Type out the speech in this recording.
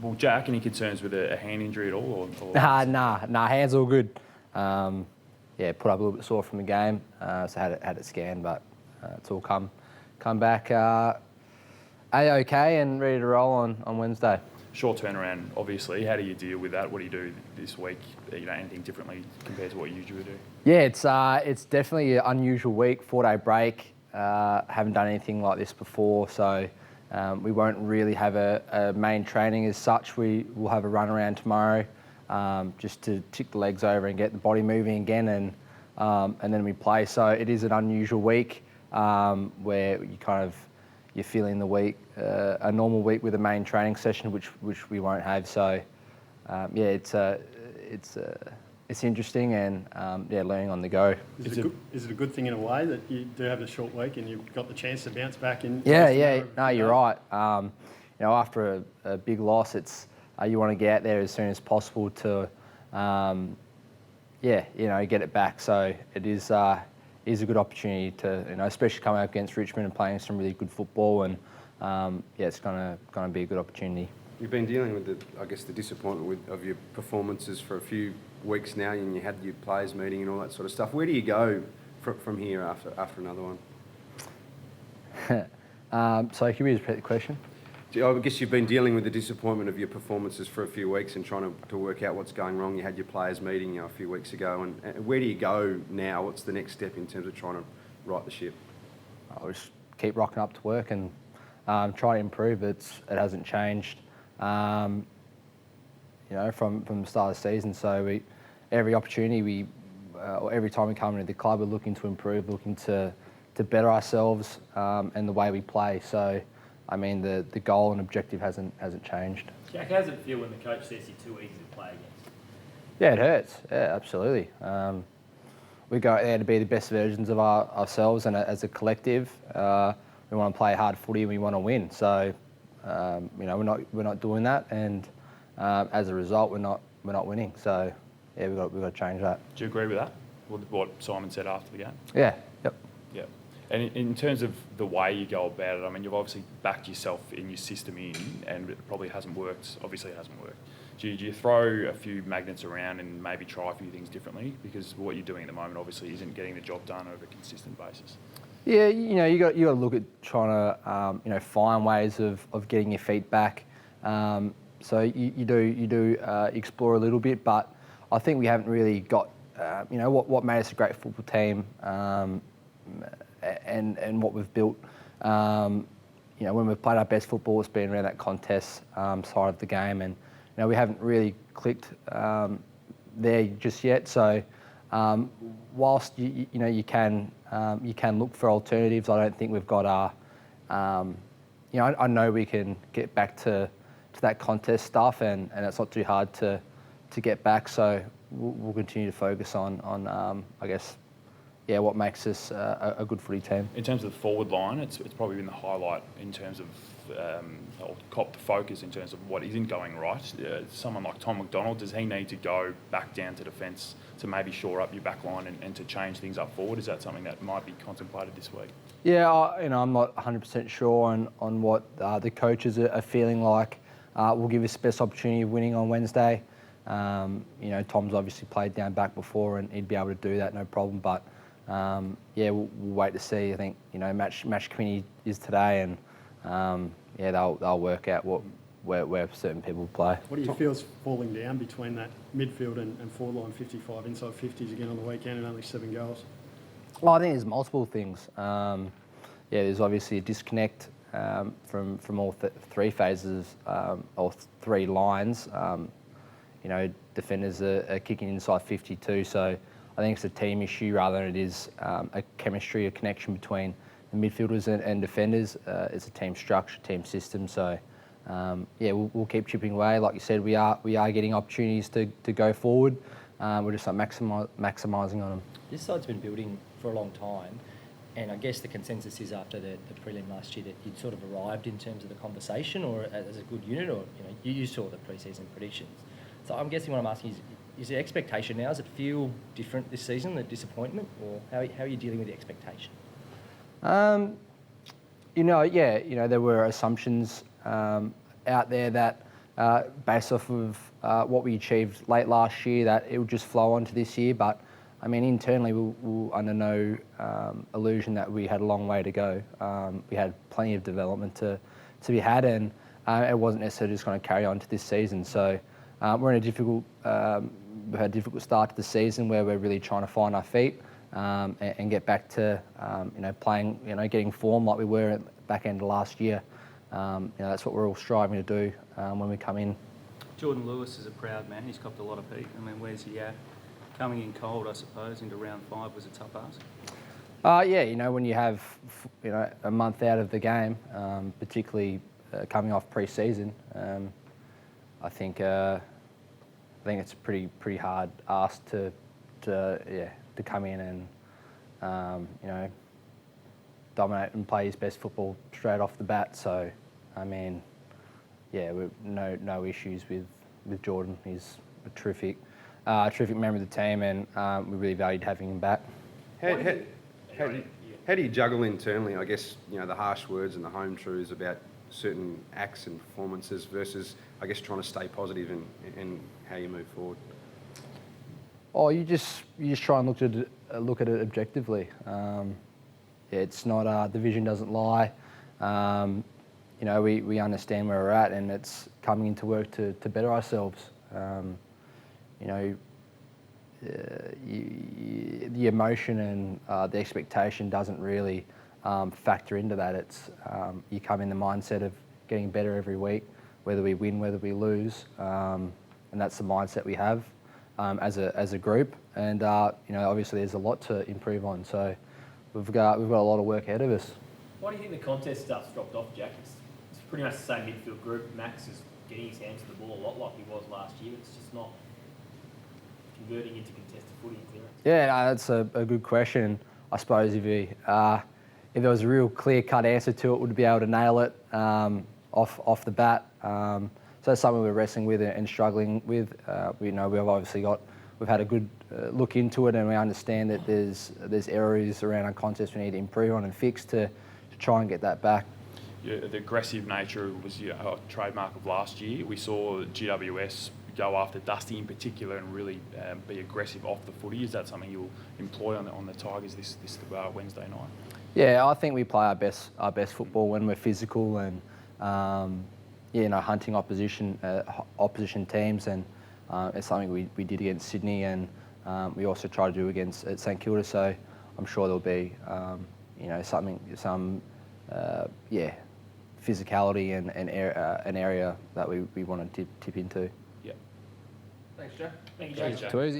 Well, Jack, any concerns with a hand injury at all? Nah, hands all good. Put up a little bit sore from the game, so had it scanned, but it's all come back A-OK and ready to roll on Wednesday. Short turnaround, obviously. How do you deal with that? What do you do this week? Anything differently compared to what you usually do? Yeah, it's definitely an unusual week, 4-day break. Haven't done anything like this before, so we won't really have a main training as such. We will have a run around tomorrow, just to tick the legs over and get the body moving again, and then we play. So it is an unusual week where you're feeling the week, a normal week with a main training session, which we won't have. So it's interesting and learning on the go. Is it a good thing in a way that you do have a short week and you've got the chance to bounce back in? No, you're right. After a big loss, it's you want to get out there as soon as possible to get it back. So it is a good opportunity to, especially coming up against Richmond and playing some really good football, and it's gonna be a good opportunity. You've been dealing with the disappointment of your performances for a few weeks now, and you had your players meeting and all that sort of stuff. Where do you go from here after another one? So can you repeat the question? I guess you've been dealing with the disappointment of your performances for a few weeks and trying to work out what's going wrong. You had your players meeting a few weeks ago, and where do you go now? What's the next step in terms of trying to right the ship? I'll just keep rocking up to work and try to improve. It hasn't changed, from the start of the season. So every opportunity or every time we come into the club, we're looking to improve, looking to better ourselves and the way we play. So, the goal and objective hasn't changed. Jack, how does it feel when the coach says you're too easy to play against? Yeah, it hurts. Yeah, absolutely. We go out there to be the best versions of ourselves, and as a collective, we want to play hard footy and we want to win. So, we're not doing that, and as a result, we're not winning. So, yeah, we've got to change that. Do you agree with that? What Simon said after the game? Yeah. Yep. Yeah. And in terms of the way you go about it, you've obviously backed yourself in your system and it probably hasn't worked. Obviously, it hasn't worked. Do you throw a few magnets around and maybe try a few things differently? Because what you're doing at the moment obviously isn't getting the job done over a consistent basis. Yeah, you got to look at trying to find ways of getting your feet back. So you do explore a little bit, but I think we haven't really got what made us a great football team. And what we've built, when we've played our best football, it's been around that contest side of the game, and we haven't really clicked there just yet. So, whilst you can look for alternatives, I don't think we've got I know we can get back to that contest stuff, and it's not too hard to get back. So we'll continue to focus on what makes us a good footy team. In terms of the forward line, it's probably been the highlight in terms of cop the focus in terms of what isn't going right. Someone like Tom McDonald, does he need to go back down to defence to maybe shore up your back line and to change things up forward? Is that something that might be contemplated this week? Yeah, I'm not 100% sure on what the coaches are feeling like. Will give us the best opportunity of winning on Wednesday. Tom's obviously played down back before and he'd be able to do that, no problem. But we'll wait to see. I think match committee is today, and they'll work out where certain people play. What do you feel is falling down between that midfield and forward line 55 inside 50s again on the weekend and only 7 goals? Well, I think there's multiple things. There's obviously a disconnect from all three phases or three lines. Defenders are kicking inside 52, so I think it's a team issue rather than it is a chemistry, a connection between the midfielders and defenders. It's a team structure, team system. So, we'll keep chipping away. Like you said, we are getting opportunities to go forward. We're just not maximising on them. This side's been building for a long time, and I guess the consensus is after the prelim last year that you'd sort of arrived in terms of the conversation or as a good unit, or you saw the pre-season predictions. So I'm guessing what I'm asking is the expectation now, does it feel different this season, the disappointment, or how are you dealing with the expectation? There were assumptions out there that based off of what we achieved late last year, that it would just flow onto this year. But I mean, internally, we were under no illusion that we had a long way to go. We had plenty of development to be had, and it wasn't necessarily just going to carry on to this season. So we're in a difficult, we had a difficult start to the season where we're really trying to find our feet and get back to playing, getting form like we were at the back end of last year. That's what we're all striving to do when we come in. Jordan Lewis is a proud man. He's copped a lot of heat. I mean, where's he at? Coming in cold, I suppose, into round 5 was a tough ask. When you have, a month out of the game, particularly coming off pre-season, I think it's a pretty hard ask to come in and dominate and play his best football straight off the bat. So, I mean, we've no issues with Jordan. He's a terrific member of the team, and we really valued having him back. How do you juggle internally, I guess, the harsh words and the home truths about certain acts and performances versus, I guess, trying to stay positive in how you move forward? Oh, you just try and look at it objectively. It's not the vision doesn't lie. We understand where we're at, and it's coming into work to better ourselves. The emotion and the expectation doesn't really factor into that. It's you come in the mindset of getting better every week, whether we win, whether we lose, and that's the mindset we have as a group. And obviously there's a lot to improve on. So we've got a lot of work ahead of us. Why do you think the contest stuff's dropped off, Jack? It's pretty much the same midfield group. Max is getting his hands to the ball a lot like he was last year. It's just not converting into contested footy and clearance. Yeah, that's a good question. I suppose if there was a real clear-cut answer to it, we'd be able to nail it off the bat. So that's something we're wrestling with and struggling with. We've had a good look into it, and we understand that there's areas around our contest we need to improve on and fix to try and get that back. Yeah, the aggressive nature was a trademark of last year. We saw GWS go after Dusty in particular and really be aggressive off the footy. Is that something you'll employ on the Tigers this Wednesday night? Yeah, I think we play our best football when we're physical and hunting opposition teams, and it's something we did against Sydney, and we also try to do against St Kilda. So I'm sure there'll be some physicality and an area that we want to tip into. Yeah. Thanks, Jack. Thank you, Thanks, Jack. Jack. Too easy.